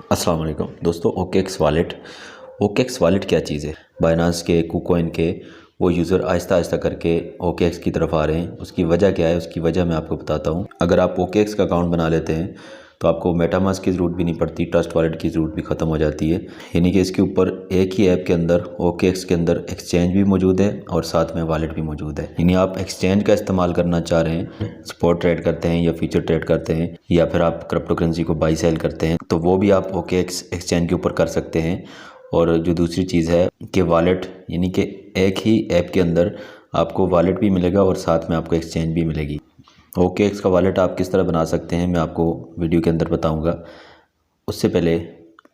अस्सलाम वालेकुम दोस्तों। ओकेक्स वालेट क्या चीज़ है? बाइनांस के, कुकोइन के वो यूज़र आहिस्ता आहिस्ता करके ओकेक्स की तरफ आ रहे हैं। उसकी वजह क्या है? उसकी वजह मैं आपको बताता हूँ। अगर आप ओकेक्स का अकाउंट बना लेते हैं तो आपको मेटामास्क की ज़रूरत भी नहीं पड़ती, ट्रस्ट वॉलेट की ज़रूरत भी ख़त्म हो जाती है। यानी कि इसके ऊपर एक ही ऐप के अंदर, ओकेक्स के अंदर एक्सचेंज भी मौजूद है और साथ में वॉलेट भी मौजूद है। यानी आप एक्सचेंज का इस्तेमाल करना चाह रहे हैं, स्पॉट ट्रेड करते हैं या फ्यूचर ट्रेड करते हैं, या फिर आप क्रिप्टो करेंसी को बाई सेल करते हैं, तो वो भी आप ओकेक्स एक्सचेंज के ऊपर कर सकते हैं। और जो दूसरी चीज़ है कि वॉलेट, यानी कि एक ही ऐप के अंदर आपको वॉलेट भी मिलेगा और साथ में आपको एक्सचेंज भी मिलेगी। ओकेक्स का वॉलेट आप किस तरह बना सकते हैं मैं आपको वीडियो के अंदर बताऊंगा। उससे पहले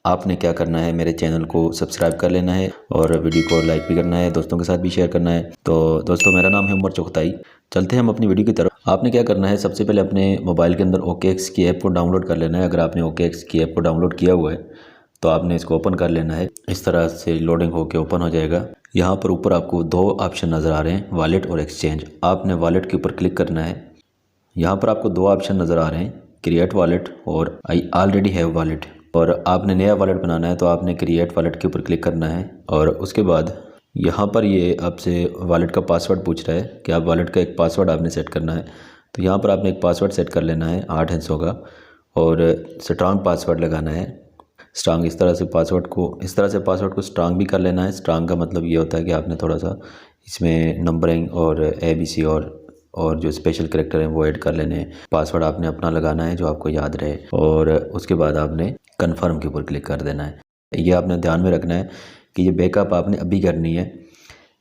आपने क्या करना है, मेरे चैनल को सब्सक्राइब कर लेना है और वीडियो को लाइक भी करना है, दोस्तों के साथ भी शेयर करना है। तो दोस्तों, मेरा नाम है उमर चुगताई। चलते हैं हम अपनी वीडियो की तरफ। आपने क्या करना है, सबसे पहले अपने मोबाइल के अंदर ओकेक्स की ऐप को डाउनलोड कर लेना है। अगर आपने ओकेक्स की ऐप को डाउनलोड किया हुआ है तो आपने इसको ओपन कर लेना है। इस तरह से लोडिंग होकर ओपन हो जाएगा। यहाँ पर ऊपर आपको दो ऑप्शन नज़र आ रहे हैं, वॉलेट और एक्सचेंज। आपने वॉलेट के ऊपर क्लिक करना है। यहाँ पर आपको दो ऑप्शन नज़र आ रहे हैं, क्रिएट वॉलेट और आई ऑलरेडी हैव वॉलेट। और आपने नया वॉलेट बनाना है तो आपने क्रिएट वॉलेट के ऊपर क्लिक करना है। और उसके बाद यहाँ पर ये आपसे वॉलेट का पासवर्ड पूछ रहा है कि आप वॉलेट का एक पासवर्ड आपने सेट करना है। तो यहाँ पर आपने एक पासवर्ड सेट कर लेना है 8 अंकों का, और स्ट्रांग पासवर्ड लगाना है। स्ट्रांग इस तरह से पासवर्ड को स्ट्रांग भी कर लेना है। स्ट्रांग का मतलब ये होता है कि आपने थोड़ा सा इसमें नंबरिंग और ABC और जो स्पेशल कैरेक्टर हैं वो ऐड कर लेने हैं। पासवर्ड आपने अपना लगाना है जो आपको याद रहे, और उसके बाद आपने कन्फर्म के ऊपर क्लिक कर देना है। ये आपने ध्यान में रखना है कि ये बैकअप आपने अभी करनी है।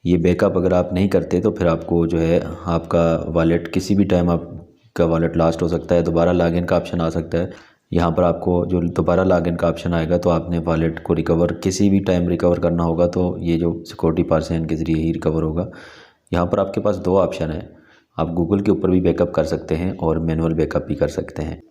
ये बैकअप अगर आप नहीं करते तो फिर आपको जो है आपका वॉलेट किसी भी टाइम आपका वॉलेट लास्ट हो सकता है। दोबारा लॉगिन का ऑप्शन आ सकता है। यहाँ पर आपको जो दोबारा लॉगिन का ऑप्शन आएगा तो आपने वॉलेट को रिकवर किसी भी टाइम रिकवर करना होगा, तो ये जो सिक्योरिटी पर्सन के ज़रिए ही रिकवर होगा। यहाँ पर आपके पास दो ऑप्शन है, आप गूगल के ऊपर भी बैकअप कर सकते हैं और मैनुअल बैकअप भी कर सकते हैं।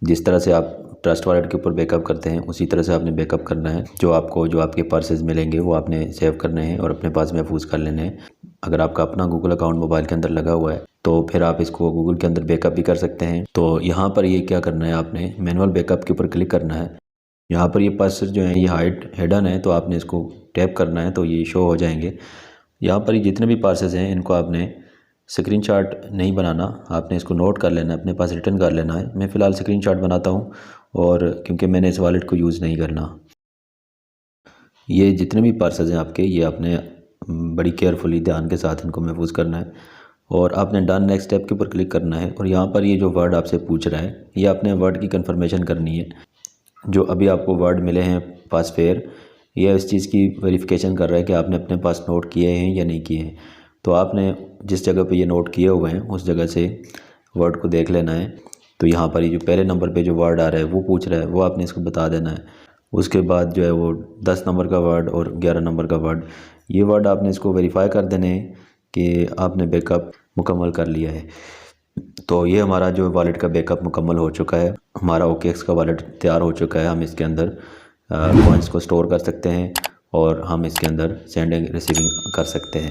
जिस तरह से आप ट्रस्ट वॉलेट के ऊपर बैकअप करते हैं उसी तरह से आपने बैकअप करना है। जो आपके पर्सेज मिलेंगे वो आपने सेव करने हैं और अपने पास महफूज कर लेने हैं। अगर आपका अपना गूगल अकाउंट मोबाइल के अंदर लगा हुआ है तो फिर आप इसको गूगल के अंदर बैकअप भी कर सकते हैं। तो यहाँ पर ये क्या करना है, आपने मैनुअल बैकअप के ऊपर क्लिक करना है। यहाँ पर ये पर्सेज जो है ये हाइड हिडन है, तो आपने इसको टैप करना है तो ये शो हो जाएंगे। यहाँ पर ये जितने भी पार्सेस हैं इनको आपने स्क्रीनशॉट नहीं बनाना, आपने इसको नोट कर लेना है, अपने पास रिटर्न कर लेना है। मैं फ़िलहाल स्क्रीनशॉट बनाता हूँ, और क्योंकि मैंने इस वॉलेट को यूज़ नहीं करना। ये जितने भी पार्सेस हैं आपके, ये आपने बड़ी केयरफुली ध्यान के साथ इनको महफूज करना है। और आपने डन नेक्स्ट स्टेप के ऊपर क्लिक करना है। और यहाँ पर ये जो वर्ड आपसे पूछ रहा है, ये आपने वर्ड की कंफर्मेशन करनी है। जो अभी आपको वर्ड मिले हैं पासफेयर, ये इस चीज़ की वेरिफिकेशन कर रहा है कि आपने अपने पास नोट किए हैं या नहीं किए हैं। तो आपने जिस जगह पे ये नोट किए हुए हैं उस जगह से वर्ड को देख लेना है। तो यहाँ पर ये जो पहले नंबर पे जो वर्ड आ रहा है वो पूछ रहा है, वो आपने इसको बता देना है। उसके बाद जो है वो 10 नंबर का वर्ड और 11 नंबर का वर्ड, ये वर्ड आपने इसको वेरीफाई कर देने हैं कि आपने बैकअप मुकम्मल कर लिया है। तो ये हमारा जो वॉलेट का बैकअप मुकम्मल हो चुका है। हमारा ओकेक्स का वॉलेट तैयार हो चुका है। हम इसके अंदर कॉइन्स को स्टोर कर सकते हैं और हम इसके अंदर सेंडिंग रिसीविंग कर सकते हैं।